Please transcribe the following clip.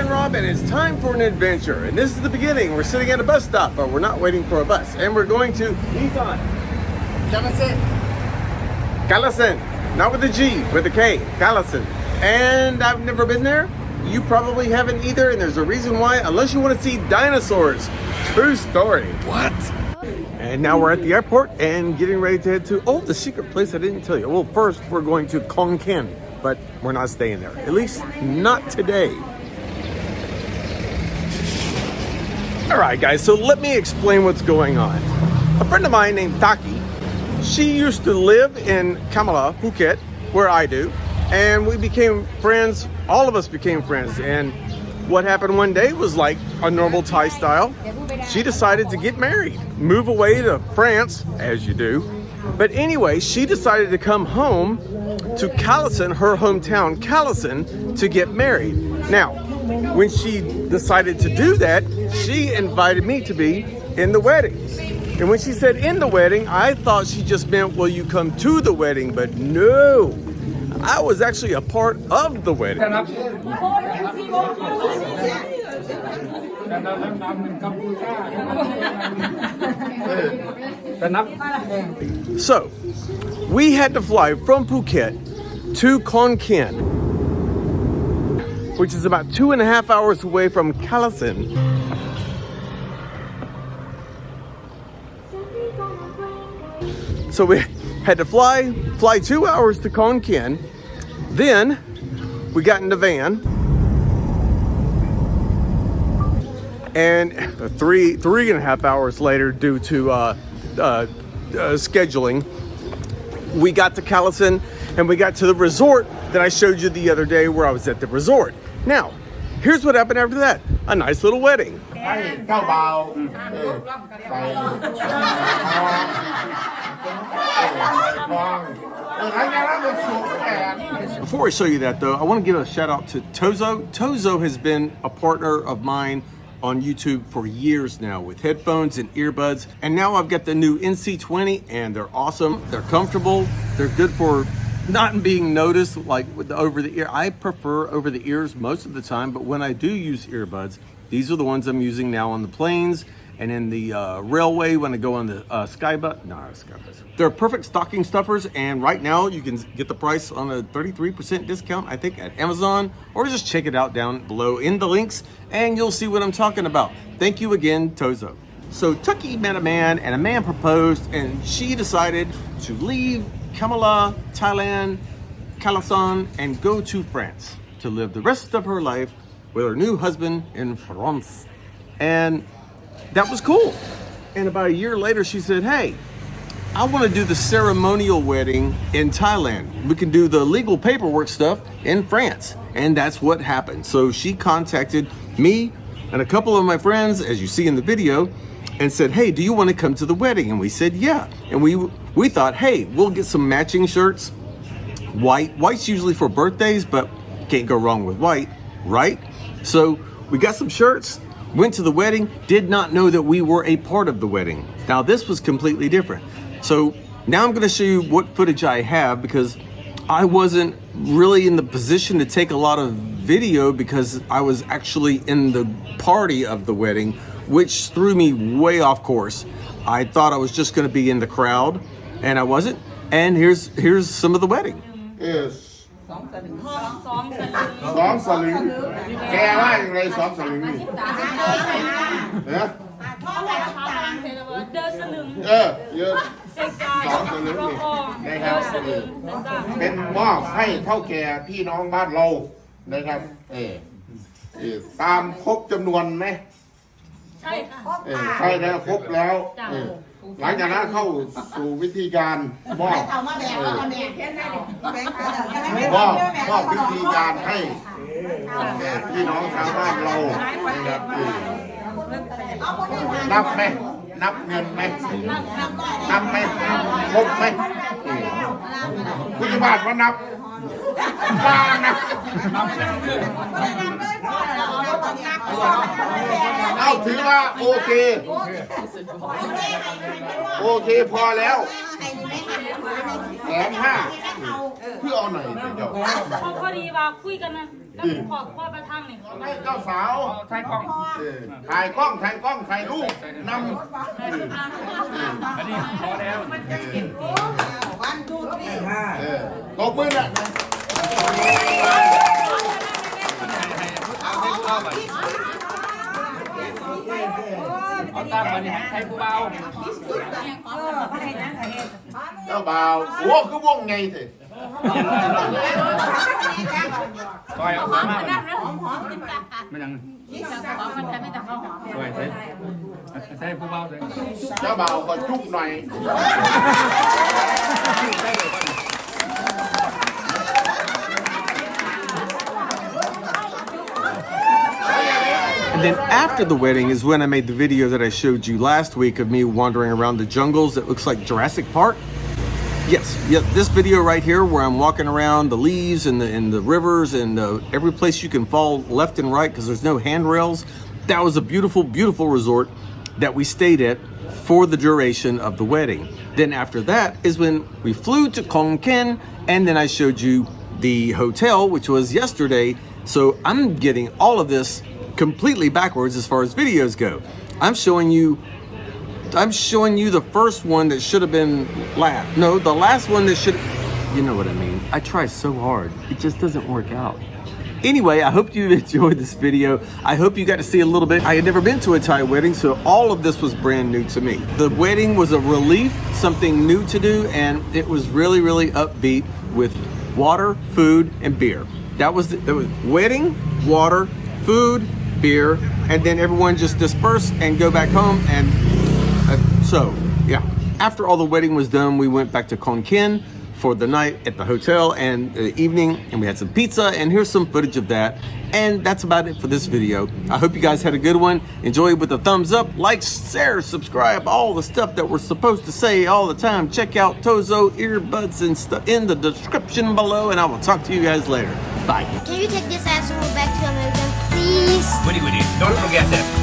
Thailand Rob, and it's time for an adventure. And this is the beginning. We're sitting at a bus stop, but we're not waiting for a bus. And we're going to Kalasin. Kalasin. Not with a G, with a K. Kalasin. And I've never been there. You probably haven't either, and there's a reason why, unless you want to see dinosaurs. True story. What? And now we're at the airport and getting ready to head to, the secret place I didn't tell you. Well, first we're going to Kalasin, but we're not staying there. At least not today. All right, guys, so let me explain what's going on. A friend of mine named Taki, she used to live in Kamala, Phuket, where I do, and we became friends. All of us became friends, and what happened one day was like a normal Thai style. She decided to get married, move away to France, as you do. But anyway, she decided to come home to Kalasin, her hometown, Kalasin, to get married. Now, when she decided to do that, she invited me to be in the wedding. And when she said in the wedding, I thought she just meant, will you come to the wedding? But no, I was actually a part of the wedding. So, we had to fly from Phuket to Kalasin, which is about 2.5 hours away from Kalasin. So we had to fly 2 hours to Kalasin. Then we got in the van, and 3.5 hours later, due to scheduling, we got to Kalasin, and we got to the resort that I showed you the other day where I was at the resort. Now, here's what happened after that. A nice little wedding. Before I show you that though, I want to give a shout out to Tozo. Tozo has been a partner of mine on YouTube for years now with headphones and earbuds. And now I've got the new NC20 and they're awesome. They're comfortable. They're good for not being noticed like with the over the ear. I prefer over the ears most of the time, but when I do use earbuds, these are the ones I'm using now on the planes and in the railway when I go on the Skybus. They're perfect stocking stuffers, and right now you can get the price on a 33% discount, I think, at Amazon, or just check it out down below in the links, and you'll see what I'm talking about. Thank you again, Tozo. So Tucky met a man, and a man proposed, and she decided to leave Kamala, Thailand, Kalasin, and go to France to live the rest of her life with her new husband in France. And that was cool. And about a year later, she said, hey, I want to do the ceremonial wedding in Thailand. We can do the legal paperwork stuff in France. And that's what happened. So she contacted me and a couple of my friends, as you see in the video, and said, hey, do you want to come to the wedding? And we said, yeah. And we thought, hey, we'll get some matching shirts. White's usually for birthdays, but can't go wrong with white, right? So we got some shirts, went to the wedding, did not know that we were a part of the wedding. Now this was completely different. So now I'm gonna show you what footage I have, because I wasn't really in the position to take a lot of video because I was actually in the party of the wedding, which threw me way off course. I thought I was just gonna be in the crowd, and I wasn't. And here's some of the wedding. Yes. 2 สลึงแกว่าอย่างไร2 สลึงนี่เนี่ยเดินสลึงเยอะ2 สลึงนี่นะครับเป็นมอบให้เท่าแก่พี่น้องบ้านเรานะครับตามครบจำนวนไหมใช่ค่ะใช่แล้วครบแล้วหลังจากนั้นเข้าสู่วิธีการมอบวิธีการให้พี่น้องชาวบ้านเรานะครับนับไหมนับเงินไหมนับไหมครบไหมผู้ที่บ้านมานับบ้านนะเอาถือว่าโอเคพอแล้ว150,000เพื่อเอาไหนเจ้าพอดีว่าคุยกันนะ ขอบพ่อประทังนี่ ให้เจ้าสาว ใช้กล้อง ถ่ายกล้องถ่ายรูปนำ อันนี้พอแล้ว ตบมือน่ะ เอาตามมาเนี่ยใช้ผู้เบา เจ้าบ่าวโอ้คือวงไงสิ ซอยเอามากไม่ยัง มันใช้ไม่แต่ข้าวหอม ซอยใช้ผู้เบาเลย เจ้าบ่าวก็จุกหน่อย And then after the wedding is when I made the video that I showed you last week of me wandering around the jungles that looks like Jurassic Park. Yes, this video right here where I'm walking around the leaves and the rivers and every place you can fall left and right because there's no handrails. That was a beautiful, beautiful resort that we stayed at for the duration of the wedding. Then after that is when we flew to Khon Kaen, and then I showed you the hotel, which was yesterday. So I'm getting all of this completely backwards as far as videos go. I'm showing you the first one that should have been last. No, the last one that should, you know what I mean. I try so hard. It just doesn't work out. Anyway, I hope you enjoyed this video. I hope you got to see a little bit. I had never been to a Thai wedding, so all of this was brand new to me. The wedding was a relief, something new to do, and it was really, really upbeat with water, food, and beer. That was wedding, water, food, beer, and then everyone just dispersed and go back home. And so, yeah. After all the wedding was done, we went back to Khon Kaen for the night at the hotel and the evening, and we had some pizza, and here's some footage of that. And that's about it for this video. I hope you guys had a good one. Enjoy it with a thumbs up, like, share, subscribe, all the stuff that we're supposed to say all the time. Check out Tozo earbuds and stuff in the description below, and I will talk to you guys later. Bye. Can you take this asshole back to America, please? Woody, don't forget that.